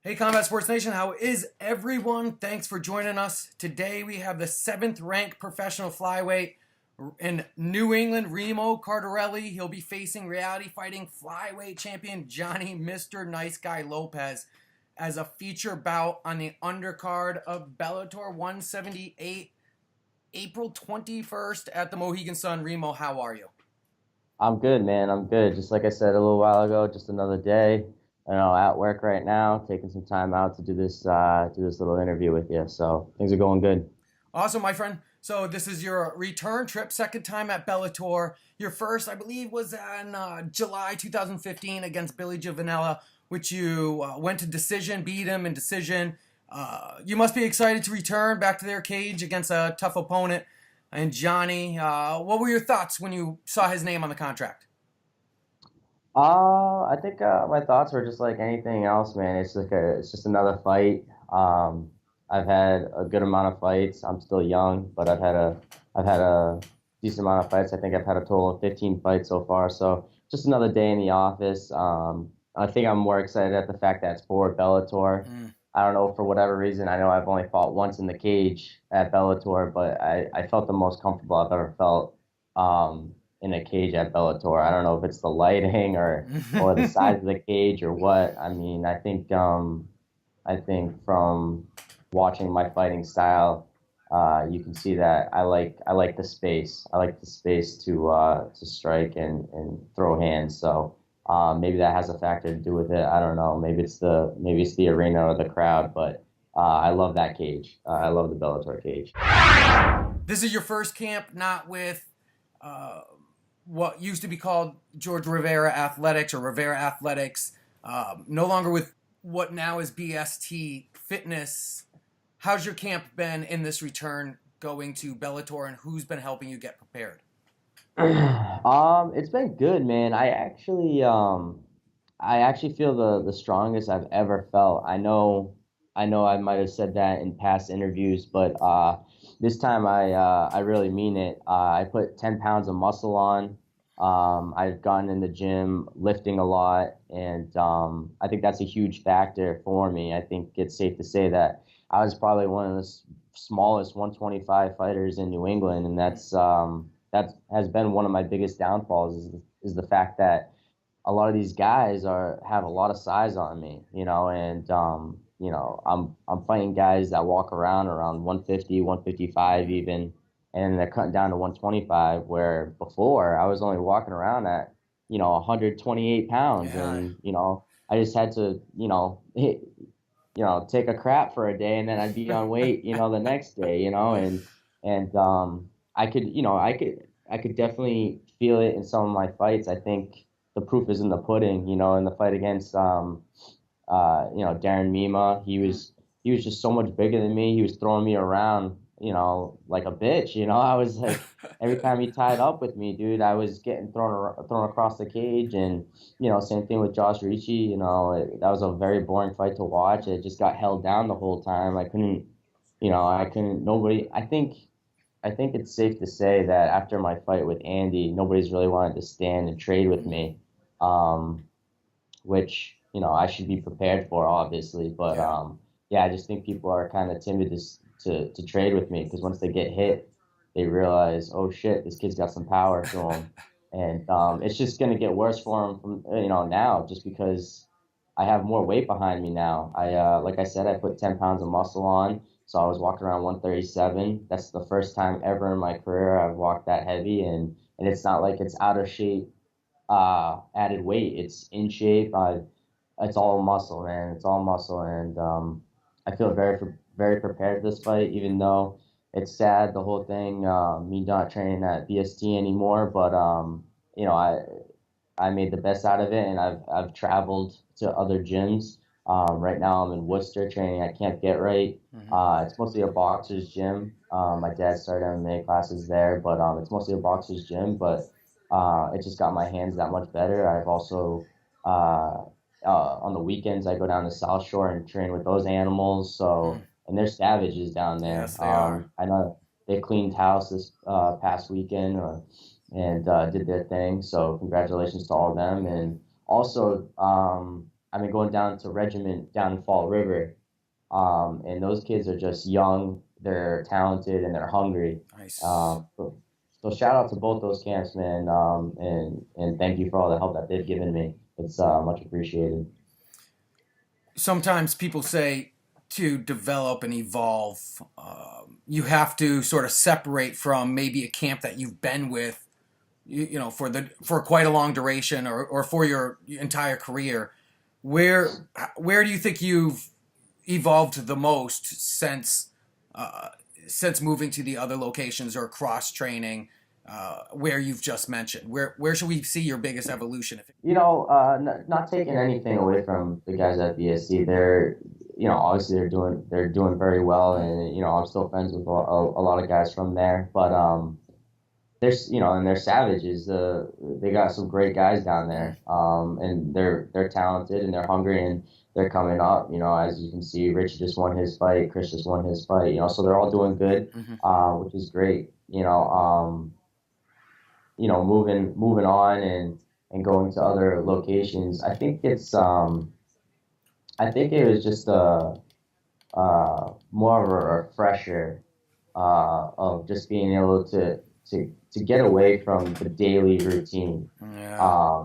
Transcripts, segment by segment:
Hey, Combat Sports Nation, how is everyone? Thanks for joining us. Today we have the 7th ranked professional flyweight in New England, Remo Cardarelli. He'll be facing reality fighting flyweight champion Johnny Mr. Nice Guy Lopez as a feature bout on the undercard of Bellator 178, April 21st at the Mohegan Sun. Remo, how are you? I'm good, man. I'm good. Just like I said a little while ago, just another day. At work right now, taking some time out to do this little interview with you. So things are going good. Awesome, my friend. So this is your return trip, second time at Bellator. Your first, I believe, was in July 2015 against Billy Giovanella, which you went to decision, beat him in decision. You must be excited to return back to their cage against a tough opponent. And Johnny, what were your thoughts when you saw his name on the contract? I think my thoughts were just like anything else, man. It's just another fight. I've had a good amount of fights. I'm still young, but I've had a decent amount of fights. I think I've had a total of 15 fights so far. So just another day in the office. I think I'm more excited at the fact that it's for Bellator. I don't know, for whatever reason. I know I've only fought once in the cage at Bellator, but I felt the most comfortable I've ever felt. In a cage at Bellator. I don't know if it's the lighting or the size of the cage or what. I mean, I think from watching my fighting style, you can see that I like the space. I like the space to strike and throw hands. So maybe that has a factor to do with it. I don't know. Maybe it's the arena or the crowd, but I love that cage. I love the Bellator cage. This is your first camp, not with what used to be called George Rivera Athletics or Rivera Athletics, no longer with what now is BST Fitness. How's your camp been in this return going to Bellator, and who's been helping you get prepared? It's been good, man. I actually feel the strongest I've ever felt. I know I might have said that in past interviews, but this time I really mean it. I put 10 pounds of muscle on. I've gone in the gym lifting a lot, and I think that's a huge factor for me. I think it's safe to say that I was probably one of the smallest 125 fighters in New England, and that has been one of my biggest downfalls is the fact that a lot of these guys have a lot of size on me, and I'm fighting guys that walk around 150, 155 even, and they're cutting down to 125, where before I was only walking around at 128 pounds, Yeah. and I just had to take a crap for a day, and then I'd be on weight the next day, and I could definitely feel it in some of my fights. I think the proof is in the pudding. In the fight against Darren Mima, he was just so much bigger than me. He was throwing me around, like a bitch. I was like, every time he tied up with me, dude, I was getting thrown across the cage. And same thing with Josh Ricci. That was a very boring fight to watch. It just got held down the whole time. I couldn't. Nobody. I think it's safe to say that after my fight with Andy, nobody's really wanted to stand and trade with me, which I should be prepared for, obviously. But yeah, I just think people are kind of timid to trade with me, because once they get hit, they realize, oh shit, this kid's got some power to him, and it's just gonna get worse for him from now, just because I have more weight behind me now. Like I said, I put 10 pounds of muscle on, so I was walking around 137. That's the first time ever in my career I've walked that heavy, and it's not like it's out of shape, added weight. It's in shape. It's all muscle, man. It's all muscle, and I feel very prepared for this fight, even though it's sad, the whole thing, me not training at BST anymore. But you know, I made the best out of it, and I've traveled to other gyms. Right now I'm in Worcester training at Camp Get Right. It's mostly a boxer's gym. My dad started MMA classes there, but it's mostly a boxer's gym. But it just got my hands that much better. I've also on the weekends I go down to South Shore and train with those animals. So, and they're savages down there. Yes, they are. I know they cleaned house this past weekend, and did their thing. So congratulations to all of them. And also, I've been going down to Regiment down in Fall River, and those kids are just young, they're talented, and they're hungry. Nice. So shout out to both those camps, man, and thank you for all the help that they've given me. It's much appreciated. Sometimes people say to develop and evolve, you have to sort of separate from maybe a camp that you've been with, for quite a long duration, or for your entire career. Where do you think you've evolved the most uh, since moving to the other locations or cross training, where you've just mentioned? Where should we see your biggest evolution? Not taking anything away from the guys at BSC. Obviously they're doing very well, and I'm still friends with a lot of guys from there. But and they're savages. They got some great guys down there, and they're talented and they're hungry and they're coming up. As you can see, Ricci just won his fight, Chris just won his fight. So they're all doing good, Mm-hmm. which is great. Moving on and going to other locations. I think it was just more of a refresher of just being able to get away from the daily routine. Yeah.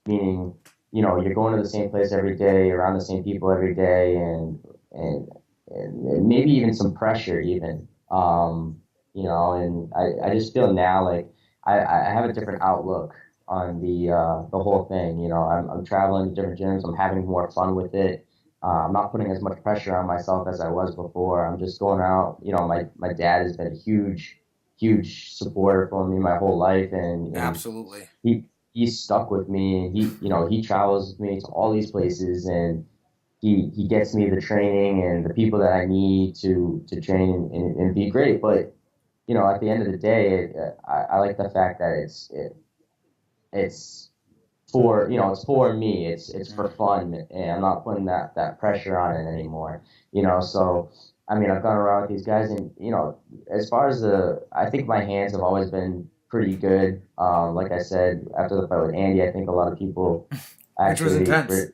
Meaning, you're going to the same place every day, around the same people every day, and and maybe even some pressure even. And I just feel now like I have a different outlook on the whole thing. I'm traveling to different gyms. I'm having more fun with it. I'm not putting as much pressure on myself as I was before. I'm just going out. My dad has been a huge supporter for me my whole life, and Absolutely. he's stuck with me. He travels with me to all these places, and he gets me the training and the people that I need to train and be great. But at the end of the day, I like the fact that it's it's for me. It's for fun, and I'm not putting that pressure on it anymore. So I mean, I've gone around with these guys, and as far as I think my hands have always been pretty good. Like I said, after the fight with Andy, I think a lot of people Which was actually, intense.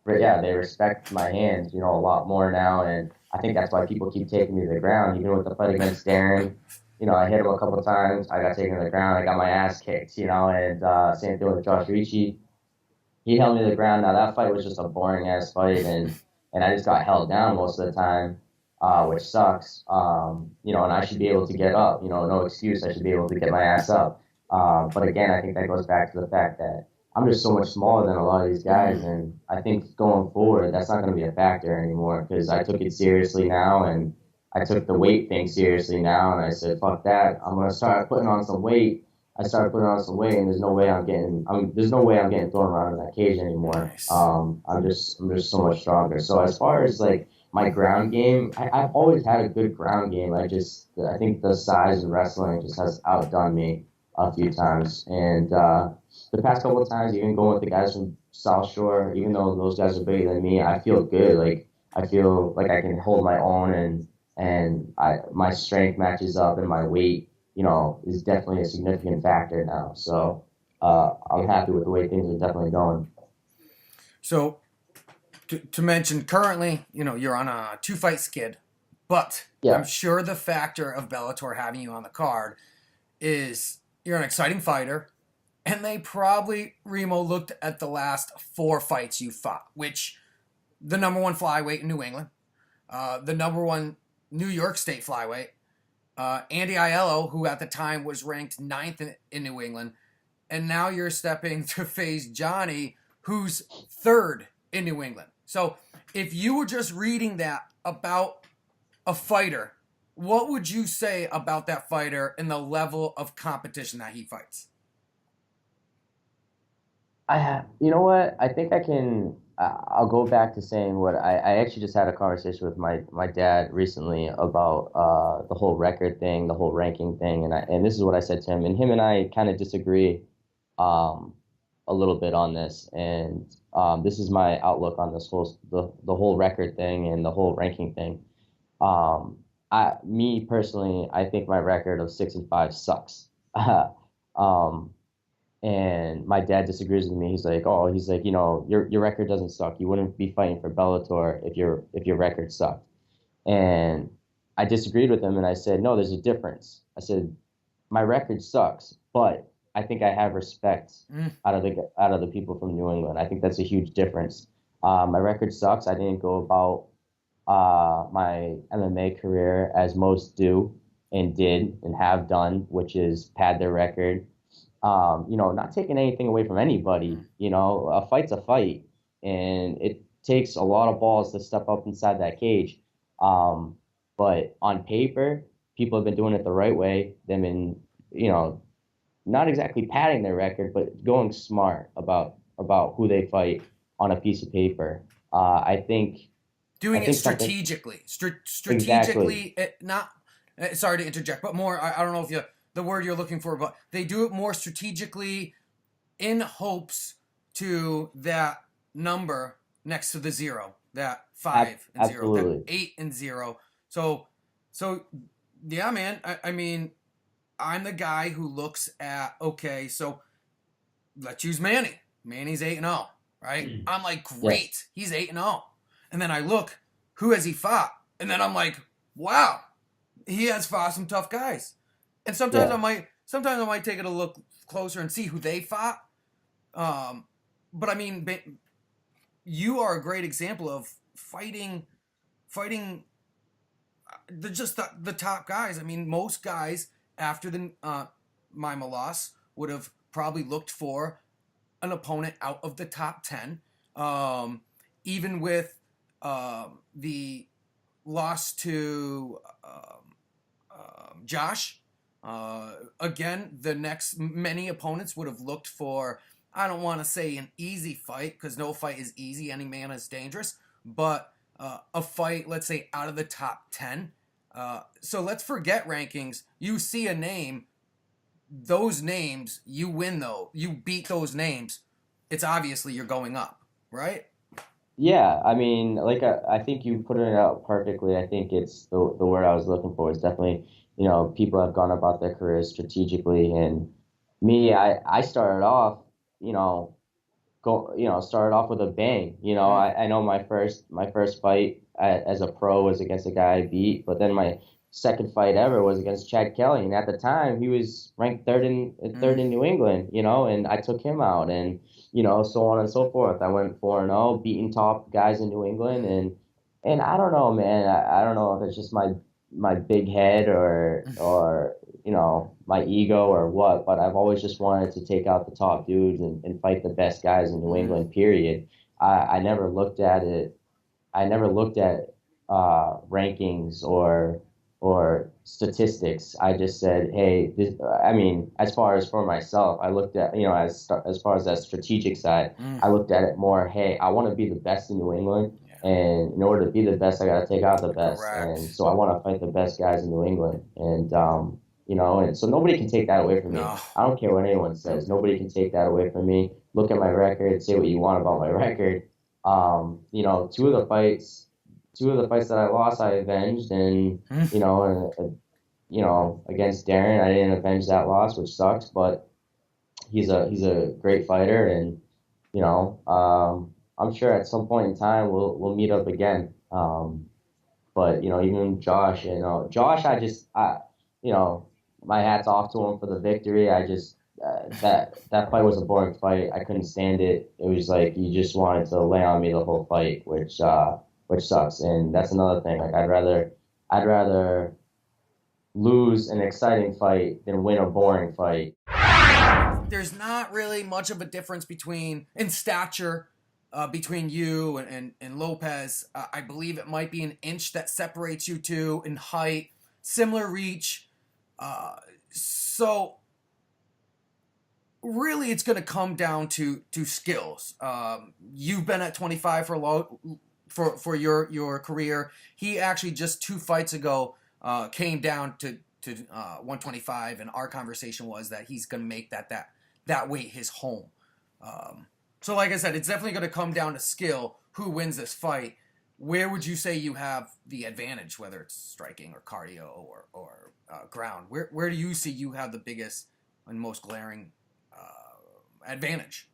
yeah, they respect my hands, a lot more now, and I think that's why people keep taking me to the ground. Even with the fight against Darren, I hit him a couple of times, I got taken to the ground, I got my ass kicked, and same thing with Josh Ricci. He held me to the ground. Now that fight was just a boring ass fight, and I just got held down most of the time, which sucks. And I should be able to get up. No excuse. I should be able to get my ass up. But again, I think that goes back to the fact that I'm just so much smaller than a lot of these guys, and I think going forward, that's not going to be a factor anymore because I took it seriously now, and I took the weight thing seriously now, and I said, "Fuck that! I'm gonna start putting on some weight." I started putting on some weight, and there's no way I'm getting thrown around in that cage anymore. Nice. I'm just so much stronger. So as far as like my ground game, I've always had a good ground game. I think the size in wrestling just has outdone me a few times, and the past couple of times, even going with the guys from South Shore, even though those guys are bigger than me, I feel good. Like I feel like I can hold my own, and my strength matches up, and my weight is definitely a significant factor now. So I'm happy with the way things are definitely going. So to mention, currently, you're on a 2-fight skid, but I'm Yeah, sure the factor of Bellator having you on the card is you're an exciting fighter, and they probably, Remo, looked at the last 4 fights you fought, which the number one flyweight in New England, the number one New York State flyweight, Andy Aiello, who at the time was ranked ninth in New England, and now you're stepping to face Johnny, who's third in New England. So if you were just reading that about a fighter, what would you say about that fighter and the level of competition that he fights? you know what? I think I can. I'll go back to saying what I actually just had a conversation with my dad recently about the whole record thing, the whole ranking thing, and this is what I said to him, and him and I kind of disagree um, a little bit on this, and this is my outlook on the whole record thing and the whole ranking thing. Me personally, I think my record of 6-5 sucks. um, And my dad disagrees with me. He's like, oh, he's like, you know, your record doesn't suck. You wouldn't be fighting for Bellator if your record sucked. And I disagreed with him, and I said, no, there's a difference. I said, my record sucks, but I think I have respect Mm. out of the people from New England. I think that's a huge difference. My record sucks. I didn't go about my MMA career as most do and did and have done, which is pad their record. You know, not taking anything away from anybody. You know, a fight's a fight, and it takes a lot of balls to step up inside that cage. Um, but on paper, people have been doing it the right way. They've been, you know, not exactly padding their record, but going smart about who they fight on a piece of paper. I Doing it think something strategically, exactly. strategically. Not sorry to interject, but more. I don't know if the word you're looking for, but they do it more strategically in hopes to that number next to the zero, that 5 and 0, that Absolutely. 8 and 0. So yeah, man. I mean, I'm the guy who looks at, okay, so let's use Manny. Manny's 8-0, right? I'm like, Yes. great, he's 8-0. And then I look, who has he fought? And then I'm like, wow, he has fought some tough guys. And Yeah. sometimes I might take it a look closer and see who they fought. But I mean, you are a great example of fighting the top guys. I mean, most guys after the Mima loss would have probably looked for an opponent out of the top 10. Even with the loss to Josh, again, the next many opponents would have looked for, I don't want to say an easy fight, because no fight is easy, any man is dangerous, but a fight, let's say, out of the top 10. So let's forget rankings. You see a name, those names, you win though. You beat those names. It's obviously you're going up, right? Yeah, I mean, like I think you put it out perfectly. I think it's the word I was looking for is definitely, you know, people have gone about their careers strategically, and me, I started off, you know, started off with a bang. You know, Mm. I know my first fight as a pro was against a guy I beat, but then my second fight ever was against Chad Kelly, and at the time he was ranked third Mm. in New England. You know, and I took him out, and you know, so on and so forth. I went 4-0, beating top guys in New England, and I don't know, man. I don't know if it's just my big head or you know, my ego or what, but I've always just wanted to take out the top dudes and fight the best guys in New Mm. England, period. I never looked at it. I never looked at rankings or statistics. I just said, hey, this, I mean, as far as for myself, I looked at, you know, as far as that strategic side, Mm. I looked at it more, hey, I want to be the best in New England. Yeah. And in order to be the best, I got to take out the best. And Correct. so I want to fight the best guys in New England. And, you know, and so nobody can take that away from me. No. I don't care what anyone Nope. says. Nobody can take that away from me. Look at my record, say what you want about my record. You know, two of the fights that I lost, I avenged, and Mm. you know, you know, against Darren, I didn't avenge that loss, which sucks. But he's a great fighter, and you know, I'm sure at some point in time we'll meet up again. But you know, even Josh, you know, Josh, you know, my hats off to him for the victory. I just that fight was a boring fight. I couldn't stand it. It was like you just wanted to lay on me the whole fight, which sucks. And that's another thing. Like I'd rather lose an exciting fight than win a boring fight. There's not really much of a difference in stature between you and Lopez. I believe it might be an inch that separates you two in height, similar reach. So really, it's going to come down to skills. You've been at 25 for your career. He actually just 2 fights ago came down to 125, and our conversation was that he's going to make that weight his home. So, like I said, it's definitely going to come down to skill. Who wins this fight? Where would you say you have the advantage, whether it's striking or cardio or ground? Where do you see you have the biggest and most glaring advantage?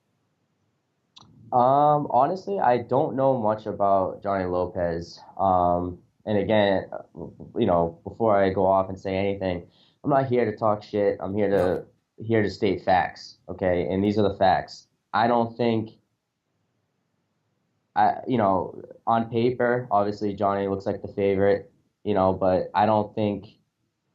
Honestly, I don't know much about Johnny Lopez. And again, before I go off and say anything, I'm not here to talk shit. I'm No. here to state facts. Okay, and these are the facts. I don't think on paper, obviously Johnny looks like the favorite, but I don't think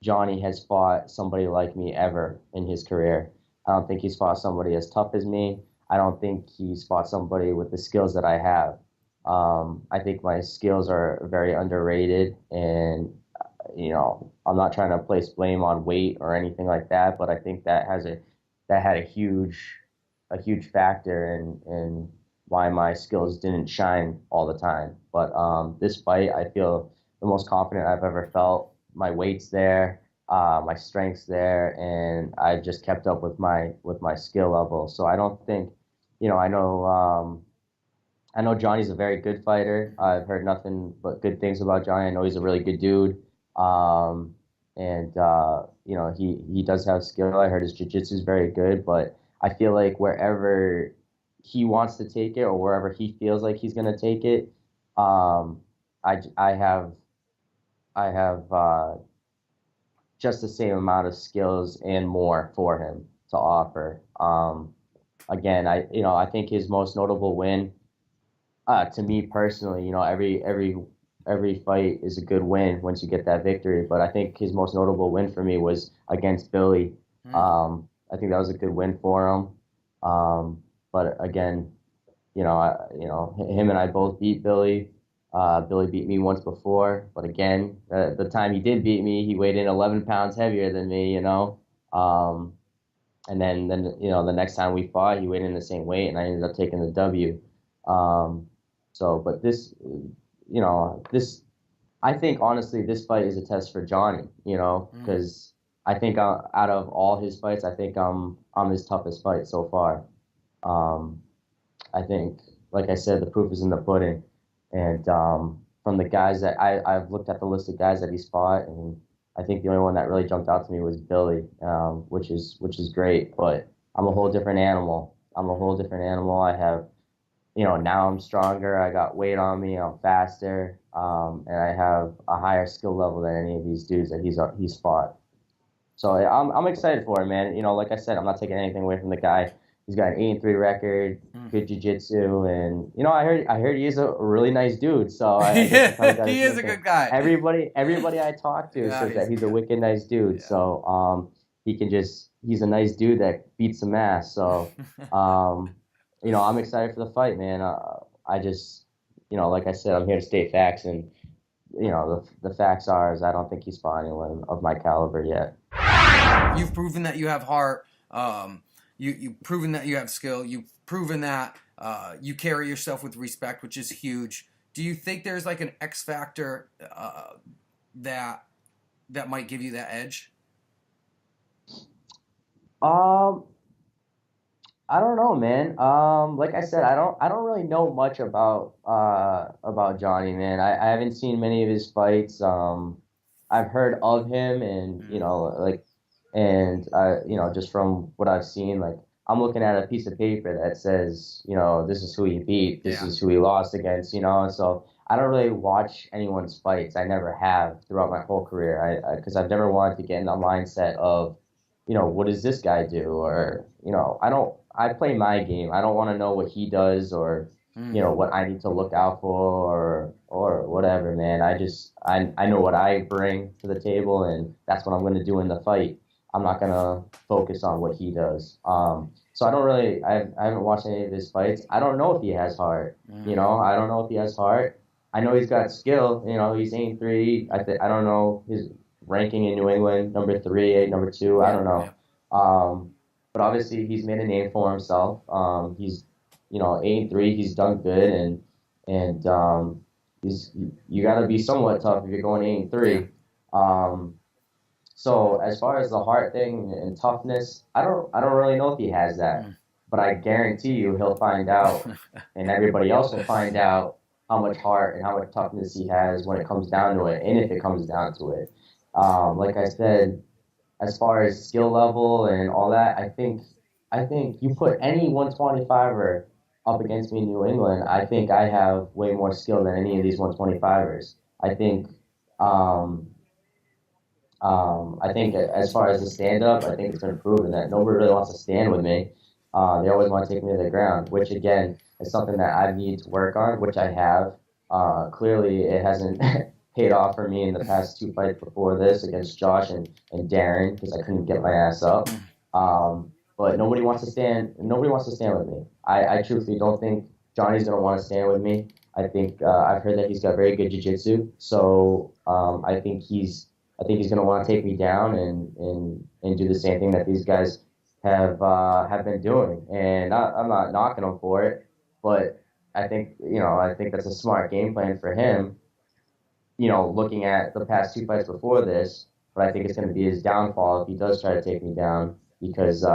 Johnny has fought somebody like me ever in his career. I don't think he's fought somebody as tough as me. I don't think he's fought somebody with the skills that I have. I think my skills are very underrated, and I'm not trying to place blame on weight or anything like that, but I think that had a huge factor in why my skills didn't shine all the time. But this fight, I feel the most confident I've ever felt. My weight's there, my strength's there, and I've just kept up with my skill level. So I don't think, I know Johnny's a very good fighter. I've heard nothing but good things about Johnny. I know he's a really good dude. And he does have skill. I heard his jiu-jitsu is very good, but I feel like wherever he wants to take it or wherever he feels like he's going to take it, um, I have just the same amount of skills and more for him to offer. Again, I think his most notable win, to me personally, every fight is a good win once you get that victory. But I think his most notable win for me was against Billy. I think that was a good win for him. But again, him and I both beat Billy. Billy beat me once before, but again, the time he did beat me, he weighed in 11 pounds heavier than me. And then the next time we fought, he weighed in the same weight, and I ended up taking the W. But I think honestly, this fight is a test for Johnny, because I think out of all his fights, I think I'm his toughest fight so far. I think, like I said, the proof is in the pudding, and from the guys that I've looked at the list of guys that he's fought, and I think the only one that really jumped out to me was Billy, which is great, but I'm a whole different animal. I have, now I'm stronger. I got weight on me. I'm faster, and I have a higher skill level than any of these dudes that he's fought. So I'm excited for him, man. Like I said, I'm not taking anything away from the guy. He's got an 8-3 record, good jiu-jitsu, and I heard he is a really nice dude. So I guess he probably got He his is a thing. good guy. Everybody I talk to says that he's a wicked nice dude. Yeah. So he's a nice dude that beats some ass. So I'm excited for the fight, man. I just, like I said, I'm here to state facts, and the facts are is I don't think he's fought anyone of my caliber yet. You've proven that you have heart. You've proven that you have skill. You've proven that you carry yourself with respect, which is huge. Do you think there's like an X factor that might give you that edge? I don't know, man. Like I said, I don't really know much about Johnny, man. I haven't seen many of his fights. I've heard of him, and just from what I've seen, like I'm looking at a piece of paper that says, this is who he beat, this is who he lost against, So I don't really watch anyone's fights. I never have throughout my whole career. Because I've never wanted to get in the mindset of, what does this guy do? Or, I play my game. I don't want to know what he does or, what I need to look out for or whatever, man. I know what I bring to the table, and that's what I'm going to do in the fight. I'm not going to focus on what he does. So I haven't watched any of his fights. I don't know if he has heart, I don't know if he has heart. I know he's got skill, he's 8-3. I don't know his ranking in New England, number 3, number 2, I don't know. But obviously he's made a name for himself. He's 8-3. He's done good, and you got to be somewhat tough if you're going 8-3. So as far as the heart thing and toughness, I don't really know if he has that, but I guarantee you he'll find out, and everybody else will find out how much heart and how much toughness he has when it comes down to it, and if it comes down to it. Like I said, as far as skill level and all that, I think I think you put any 125er up against me in New England, I think I have way more skill than any of these 125ers. I think, um, I think as far as the stand up, I think it's been proven that nobody really wants to stand with me. They always want to take me to the ground, which again is something that I need to work on, which I have. Clearly, it hasn't paid off for me in the past two fights before this against Josh and Darren because I couldn't get my ass up. But nobody wants to stand. Nobody wants to stand with me. I truthfully don't think Johnny's gonna want to stand with me. I think I've heard that he's got very good jiu-jitsu, so I think he's going to want to take me down and do the same thing that these guys have been doing. And I'm not knocking him for it, but I think that's a smart game plan for him. Looking at the past two fights before this, but I think it's going to be his downfall if he does try to take me down because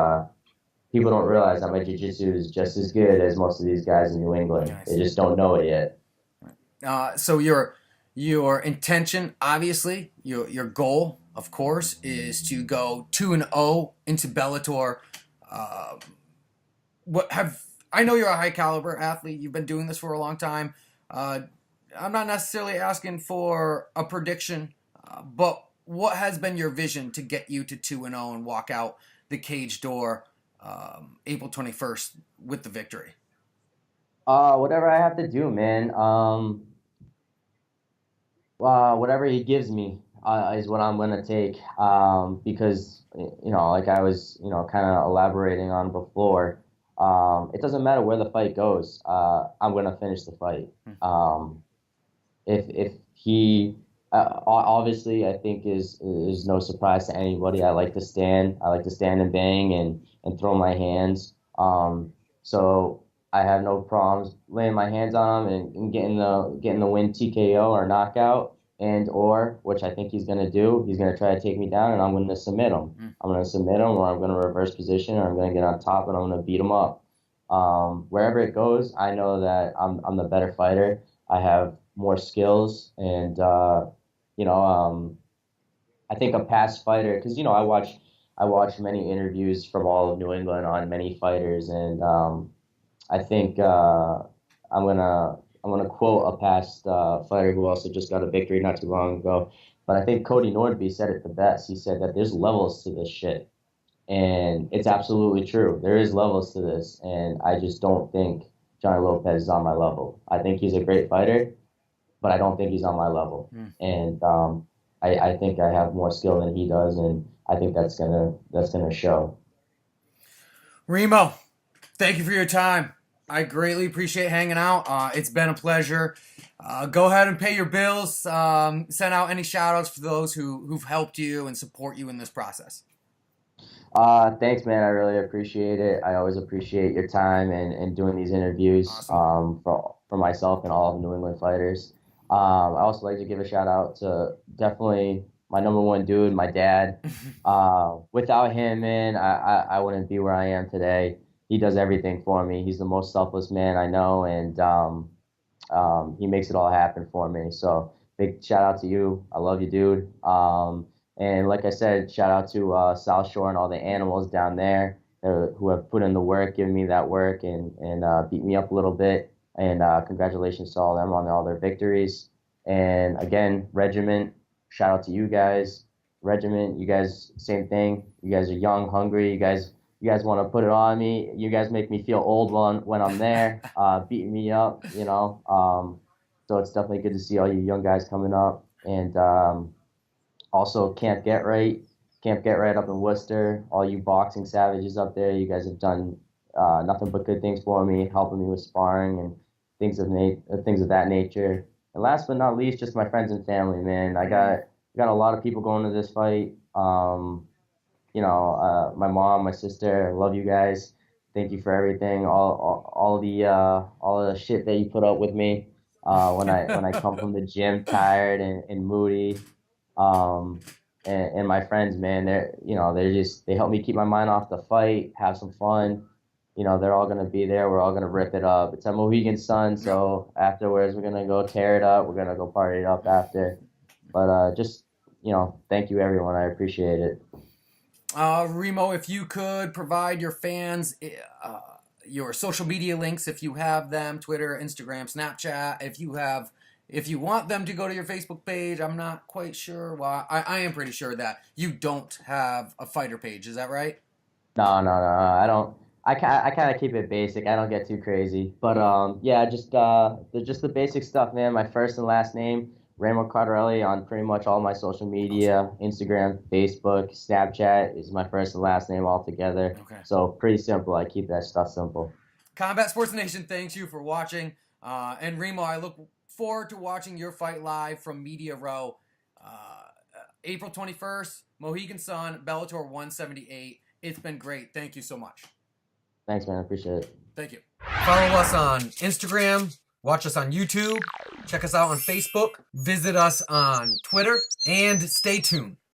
people don't realize that my jiu-jitsu is just as good as most of these guys in New England. Nice. They just don't know it yet. So your intention, obviously, your goal, of course, is to go 2-0 into Bellator. I know you're a high caliber athlete. You've been doing this for a long time. I'm not necessarily asking for a prediction, but what has been your vision to get you to 2-0 and walk out the cage door April 21st with the victory? Whatever I have to do, man. Whatever he gives me is what I'm gonna take. Because like I was, kind of elaborating on before. It doesn't matter where the fight goes. I'm gonna finish the fight. If he obviously I think is no surprise to anybody. I like to stand. I like to stand and bang and throw my hands. So I have no problems laying my hands on him and getting the win TKO or knockout or which I think he's gonna do. He's gonna try to take me down and I'm gonna submit him. I'm gonna submit him or I'm gonna reverse position or I'm gonna get on top and I'm gonna beat him up. Wherever it goes, I know that I'm the better fighter. I have more skills and I think a past fighter because I watch many interviews from all of New England on many fighters and I think I'm gonna quote a past fighter who also just got a victory not too long ago. But I think Cody Nordby said it the best. He said that there's levels to this shit, and it's absolutely true. There is levels to this, and I just don't think Johnny Lopez is on my level. I think he's a great fighter, but I don't think he's on my level. And I think I have more skill than he does, and I think that's gonna show. Remo, thank you for your time. I greatly appreciate hanging out. It's been a pleasure. Go ahead and pay your bills. Send out any shout outs for those who've helped you and support you in this process. Thanks, man. I really appreciate it. I always appreciate your time and doing these interviews for myself and all of the New England fighters. I also like to give a shout out to definitely my number one dude, my dad. Without him, man, I wouldn't be where I am today. He does everything for me. He's the most selfless man I know, and he makes it all happen for me. So big shout out to you. I love you, dude. And like I said, shout out to South Shore and all the animals down there who have put in the work, given me that work, and beat me up a little bit. And congratulations to all of them on all their victories. And again, Regiment, shout out to you guys. Regiment, you guys, same thing. You guys are young, hungry. You guys want to put it on me. You guys make me feel old when I'm there, beating me up, So it's definitely good to see all you young guys coming up. And also Camp Get Right up in Worcester. All you boxing savages up there, you guys have done nothing but good things for me, helping me with sparring and things of that nature. And last but not least, just my friends and family, man. I got a lot of people going to this fight. My mom, my sister, I love you guys. Thank you for everything, all the shit that you put up with me when I come from the gym tired and moody. And my friends, man, they help me keep my mind off the fight, have some fun. They're all gonna be there. We're all gonna rip it up. It's a Mohegan Sun, so afterwards we're gonna go tear it up. We're gonna go party it up after. But just thank you everyone. I appreciate it. Remo, if you could provide your fans your social media links, if you have them, Twitter, Instagram, Snapchat, if you want them to go to your Facebook page. I'm not quite sure. Well, I am pretty sure that you don't have a fighter page. Is that right? No. I don't. I kind of keep it basic. I don't get too crazy. But yeah, just the basic stuff, man. My first and last name, Remo Cardarelli, on pretty much all my social media, Instagram, Facebook, Snapchat is my first and last name all together. Okay. So pretty simple. I keep that stuff simple. Combat Sports Nation, thanks you for watching. And Remo, I look forward to watching your fight live from Media Row. April 21st, Mohegan Sun, Bellator 178. It's been great. Thank you so much. Thanks, man. I appreciate it. Thank you. Follow us on Instagram. Watch us on YouTube. Check us out on Facebook. Visit us on Twitter. And stay tuned.